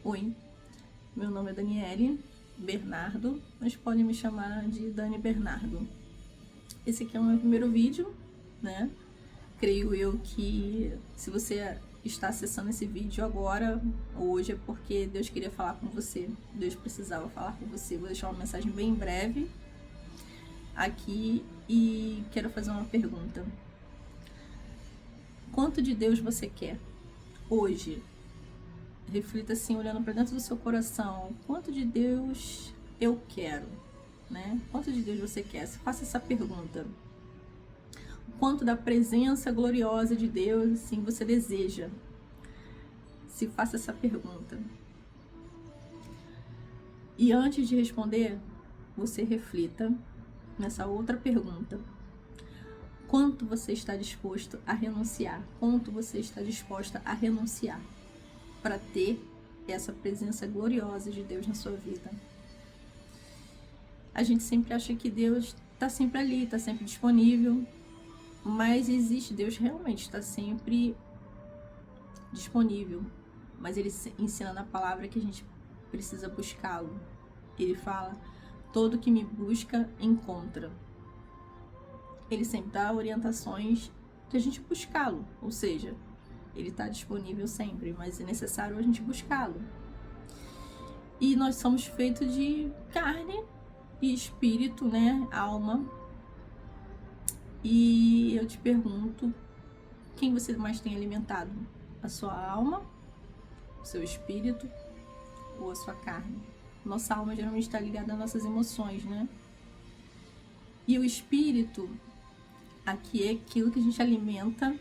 Oi, meu nome é Daniele Bernardo, mas podem me chamar de Dani Bernardo. Esse aqui é o meu primeiro vídeo, né? Creio eu que se você está acessando esse vídeo agora, hoje, é porque Deus queria falar com você. Deus precisava falar com você. Vou deixar uma mensagem bem breve aqui e quero fazer uma pergunta. Quanto de Deus você quer hoje? Reflita assim, olhando para dentro do seu coração. Quanto de Deus eu quero, né? Quanto de Deus você quer? Faça essa pergunta. Quanto da presença gloriosa de Deus, assim, você deseja? Se faça essa pergunta. E antes de responder, você reflita nessa outra pergunta. Quanto você está disposto a renunciar? Quanto você está disposta a renunciar para ter essa presença gloriosa de Deus na sua vida? A gente sempre acha que Deus está sempre ali, está sempre disponível, mas existe, Deus realmente está sempre disponível, mas Ele ensina na palavra que a gente precisa buscá-lo. Ele fala, todo que me busca, encontra. Ele sempre dá orientações de a gente buscá-lo, ou seja, Ele está disponível sempre, mas é necessário a gente buscá-lo. E nós somos feitos de carne e espírito, né? Alma. E eu te pergunto, quem você mais tem alimentado? A sua alma, o seu espírito ou a sua carne? Nossa alma geralmente está ligada às nossas emoções, né? E o espírito, aqui é aquilo que a gente alimenta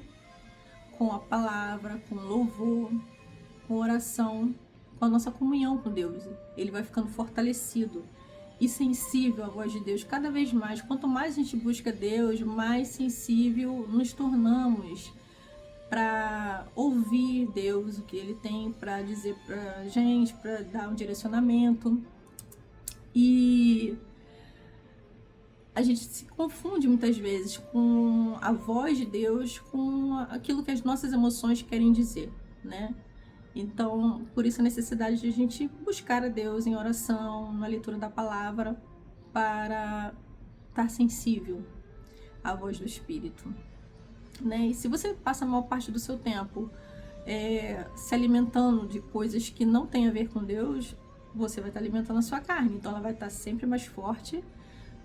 com a palavra, com louvor, com oração, com a nossa comunhão com Deus. Ele vai ficando fortalecido e sensível à voz de Deus cada vez mais. Quanto mais a gente busca Deus, mais sensível nos tornamos para ouvir Deus, o que Ele tem para dizer para a gente, para dar um direcionamento. E a gente se confunde muitas vezes com a voz de Deus, com aquilo que as nossas emoções querem dizer, né? Então, por isso a necessidade de a gente buscar a Deus em oração, na leitura da palavra, para estar sensível à voz do Espírito, né? E se você passa a maior parte do seu tempo se alimentando de coisas que não têm a ver com Deus, você vai estar alimentando a sua carne, então ela vai estar sempre mais forte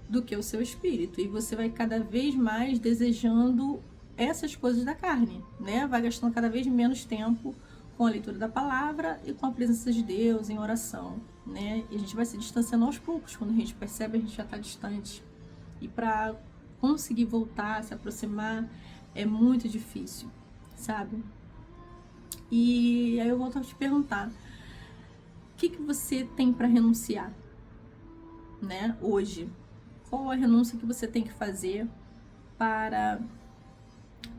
do que o seu espírito, e você vai cada vez mais desejando essas coisas da carne, né? Vai gastando cada vez menos tempo com a leitura da palavra e com a presença de Deus em oração, né? E a gente vai se distanciando aos poucos. Quando a gente percebe, a gente já está distante. E para conseguir voltar, se aproximar, é muito difícil, sabe? E aí eu volto a te perguntar, o que você tem para renunciar, né? Hoje, qual a renúncia que você tem que fazer para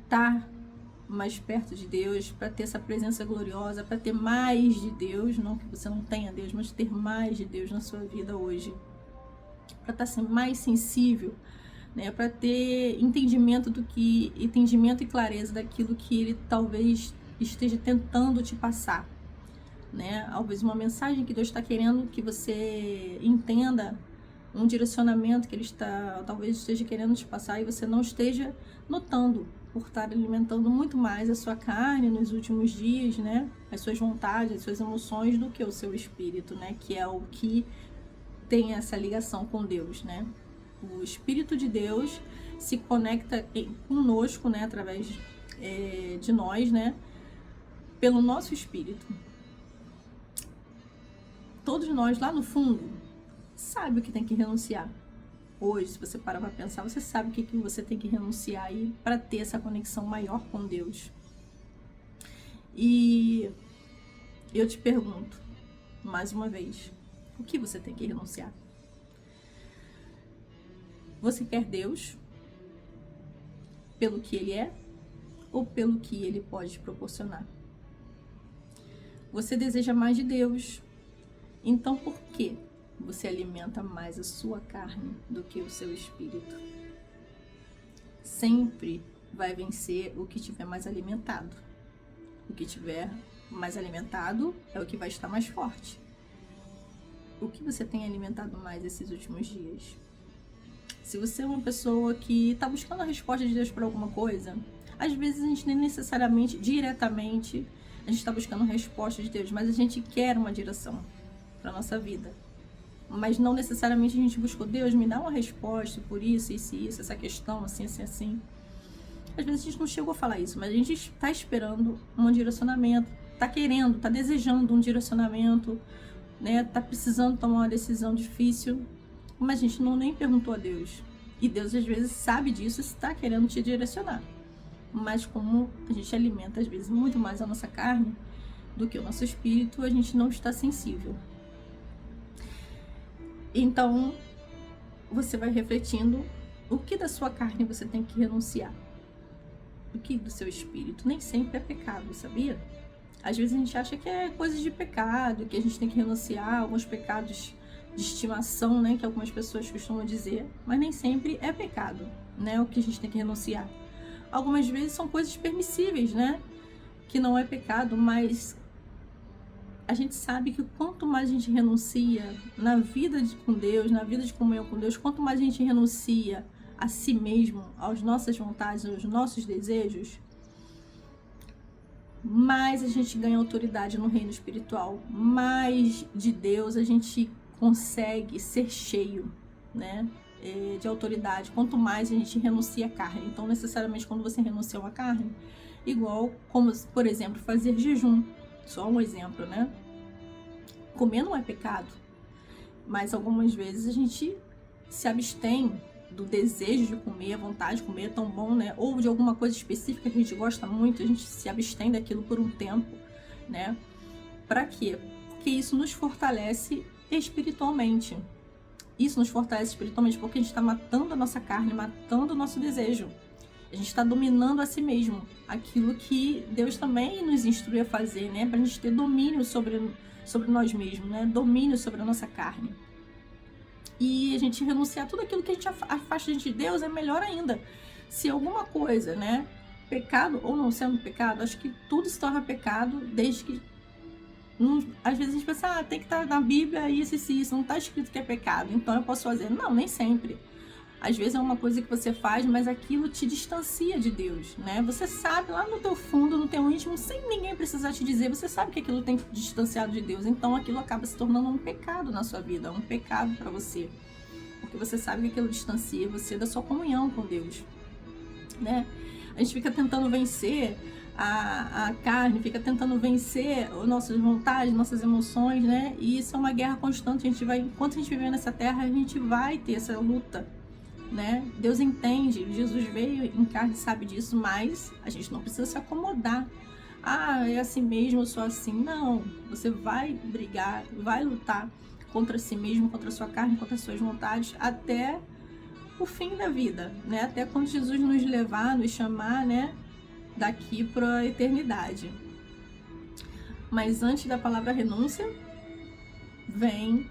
estar mais perto de Deus, para ter essa presença gloriosa, para ter mais de Deus, não que você não tenha Deus, mas ter mais de Deus na sua vida hoje, para estar sempre mais sensível, né, para ter entendimento e clareza daquilo que Ele talvez esteja tentando te passar, né? Talvez uma mensagem que Deus está querendo que você entenda, um direcionamento que Ele talvez esteja querendo te passar e você não esteja notando, por estar alimentando muito mais a sua carne nos últimos dias, né? As suas vontades, as suas emoções, do que o seu espírito, né? Que é o que tem essa ligação com Deus, né? O Espírito de Deus se conecta conosco, né? Através de nós, né? Pelo nosso espírito. Todos nós, lá no fundo, sabe o que tem que renunciar. Hoje, se você parar para pensar, você sabe o que você tem que renunciar aí para ter essa conexão maior com Deus. E eu te pergunto, mais uma vez, o que você tem que renunciar? Você quer Deus pelo que Ele é ou pelo que Ele pode te proporcionar? Você deseja mais de Deus, então por que você alimenta mais a sua carne do que o seu espírito? Sempre vai vencer o que tiver mais alimentado, o que tiver mais alimentado é o que vai estar mais forte. O que você tem alimentado mais esses últimos dias? Se você é uma pessoa que está buscando a resposta de Deus para alguma coisa, às vezes a gente nem necessariamente, diretamente, a gente está buscando a resposta de Deus, mas a gente quer uma direção para a nossa vida. Mas não necessariamente a gente buscou, Deus, me dá uma resposta por isso, essa questão, assim. Às vezes a gente não chegou a falar isso, mas a gente está esperando um direcionamento, está querendo, está desejando um direcionamento, né? Tá precisando tomar uma decisão difícil, mas a gente nem perguntou a Deus. E Deus às vezes sabe disso e está querendo te direcionar. Mas como a gente alimenta às vezes muito mais a nossa carne do que o nosso espírito, a gente não está sensível. Então, você vai refletindo o que da sua carne você tem que renunciar. O que do seu espírito. Nem sempre é pecado, sabia? Às vezes a gente acha que é coisa de pecado, que a gente tem que renunciar a alguns pecados de estimação, né, que algumas pessoas costumam dizer, mas nem sempre é pecado, né, o que a gente tem que renunciar. Algumas vezes são coisas permissíveis, né, que não é pecado, mas a gente sabe que quanto mais a gente renuncia na vida com Deus, na vida de comunhão com Deus, quanto mais a gente renuncia a si mesmo, às nossas vontades, aos nossos desejos, mais a gente ganha autoridade no reino espiritual, mais de Deus a gente consegue ser cheio, né, de autoridade, quanto mais a gente renuncia à carne. Então, necessariamente, quando você renuncia a carne, igual como, por exemplo, fazer jejum, só um exemplo, né, comer não é pecado, mas algumas vezes a gente se abstém do desejo de comer, a vontade de comer, é tão bom, né? Ou de alguma coisa específica que a gente gosta muito, a gente se abstém daquilo por um tempo, né? Para quê? Porque isso nos fortalece espiritualmente. Isso nos fortalece espiritualmente porque a gente está matando a nossa carne, matando o nosso desejo. A gente está dominando a si mesmo. Aquilo que Deus também nos instrui a fazer, né? Para a gente ter domínio sobre nós mesmos, né? Domínio sobre a nossa carne. E a gente renunciar a tudo aquilo que a gente afasta de Deus é melhor ainda. Se alguma coisa, né, pecado ou não sendo pecado, acho que tudo se torna pecado desde que às vezes a gente pensa, tem que estar na Bíblia isso, não está escrito que é pecado, então eu posso fazer. Não, nem sempre. Às vezes é uma coisa que você faz, mas aquilo te distancia de Deus, né? Você sabe lá no teu fundo, no teu íntimo, sem ninguém precisar te dizer, você sabe que aquilo tem te distanciado de Deus, então aquilo acaba se tornando um pecado na sua vida, um pecado para você, porque você sabe que aquilo distancia você da sua comunhão com Deus, né? A gente fica tentando vencer a carne, fica tentando vencer as nossas vontades, nossas emoções, né? E isso é uma guerra constante. Enquanto a gente viver nessa terra, a gente vai ter essa luta, né? Deus entende, Jesus veio em carne, sabe disso, mas a gente não precisa se acomodar. É assim mesmo, eu sou assim. Não, você vai brigar, vai lutar contra si mesmo, contra a sua carne, contra as suas vontades, até o fim da vida, né? Até quando Jesus nos levar, nos chamar, né? Daqui para a eternidade. Mas antes da palavra renúncia, vem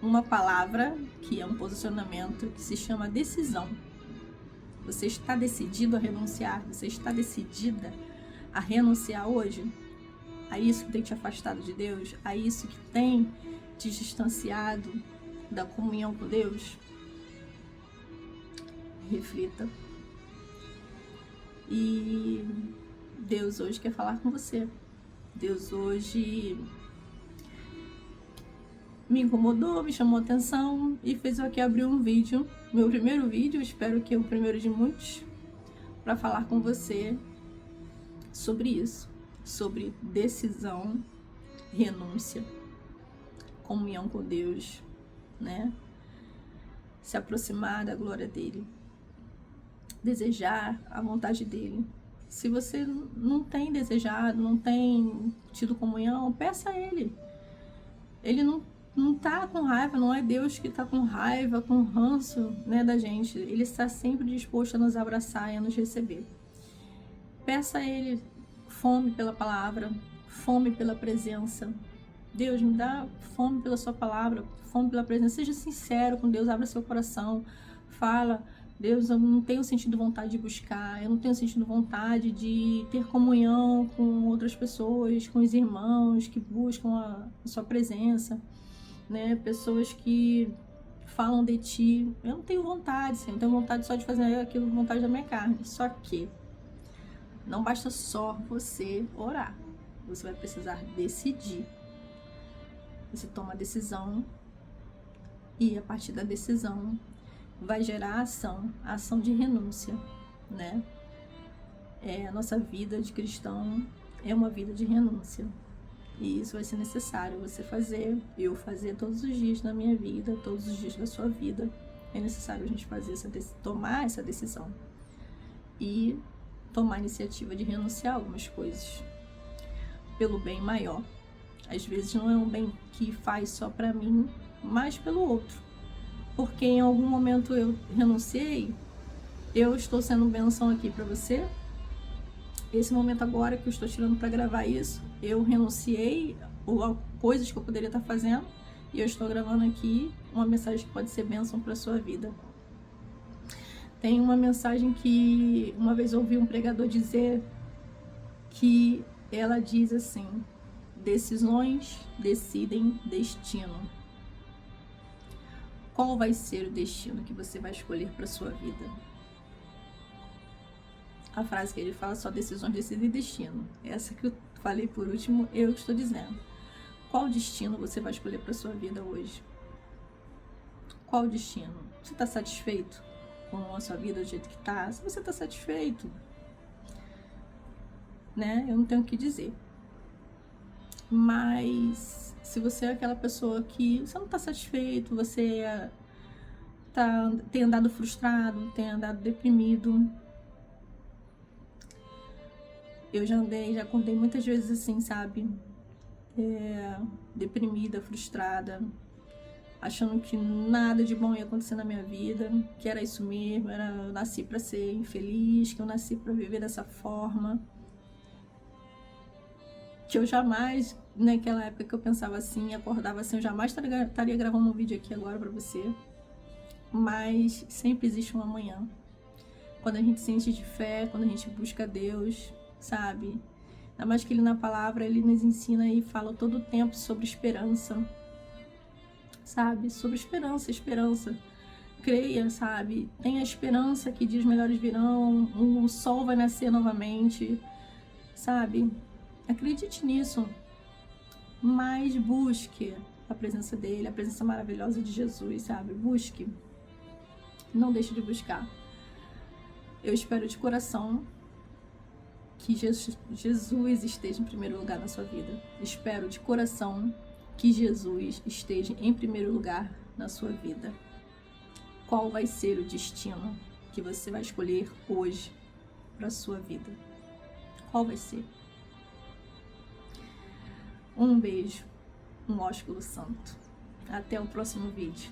uma palavra que é um posicionamento que se chama decisão. Você está decidido a renunciar? Você está decidida a renunciar hoje? A isso que tem te afastado de Deus? A isso que tem te distanciado da comunhão com Deus? Reflita. E Deus hoje quer falar com você. Deus hoje me incomodou, me chamou a atenção e fez eu aqui abrir um vídeo, meu primeiro vídeo, espero que é o primeiro de muitos, para falar com você sobre isso, sobre decisão, renúncia, comunhão com Deus, né? Se aproximar da glória dele, desejar a vontade dele. Se você não tem desejado, não tem tido comunhão, peça a ele. Ele não tá com raiva, não é Deus que tá com raiva, com ranço, né, da gente. Ele está sempre disposto a nos abraçar e a nos receber. Peça a ele fome pela palavra, fome pela presença. Deus, me dá fome pela sua palavra, fome pela presença. Seja sincero com Deus, abra seu coração, fala, Deus, eu não tenho sentido vontade de buscar, eu não tenho sentido vontade de ter comunhão com outras pessoas, com os irmãos que buscam a sua presença, né? Pessoas que falam de ti. Eu não tenho vontade, Senhor, eu tenho vontade só de fazer aquilo, vontade da minha carne. Só que não basta só você orar, você vai precisar decidir. Você toma a decisão e a partir da decisão vai gerar a ação de renúncia, né? A nossa vida de cristão é uma vida de renúncia. E isso vai ser necessário você fazer, eu fazer todos os dias da minha vida, todos os dias da sua vida. É necessário a gente fazer tomar essa decisão e tomar a iniciativa de renunciar a algumas coisas pelo bem maior. Às vezes não é um bem que faz só para mim, mas pelo outro. Porque em algum momento eu renunciei, eu estou sendo bênção aqui para você. Esse momento agora que eu estou tirando para gravar isso, eu renunciei a coisas que eu poderia estar fazendo e eu estou gravando aqui uma mensagem que pode ser bênção para sua vida. Tem uma mensagem que uma vez eu ouvi um pregador dizer que ela diz assim: decisões decidem destino. Qual vai ser o destino que você vai escolher para sua vida? A frase que ele fala, só decisões decidem destino. Essa que eu falei por último, eu estou dizendo. Qual destino você vai escolher para sua vida hoje? Qual destino? Você está satisfeito com a sua vida do jeito que está? Se você está satisfeito, né? Eu não tenho o que dizer. Mas se você é aquela pessoa que você não está satisfeito, você tem andado frustrado, tem andado deprimido. Eu já acordei muitas vezes assim, sabe? Deprimida, frustrada, achando que nada de bom ia acontecer na minha vida, que era isso mesmo, eu nasci para ser infeliz, que eu nasci para viver dessa forma. Que eu jamais, naquela época que eu pensava assim, acordava assim, eu jamais estaria gravando um vídeo aqui agora pra você. Mas sempre existe um amanhã. Quando a gente se enche de fé, quando a gente busca Deus, sabe? Ainda mais que Ele na palavra, Ele nos ensina e fala todo o tempo sobre esperança. Sabe? Sobre esperança, esperança. Creia, sabe? Tenha esperança que dias melhores virão, o sol vai nascer novamente, sabe? Acredite nisso, mas busque a presença dele, a presença maravilhosa de Jesus, sabe? Busque, não deixe de buscar. Eu espero de coração que Jesus esteja em primeiro lugar na sua vida. Espero de coração que Jesus esteja em primeiro lugar na sua vida. Qual vai ser o destino que você vai escolher hoje para a sua vida? Qual vai ser? Um beijo, um ósculo santo. Até o próximo vídeo.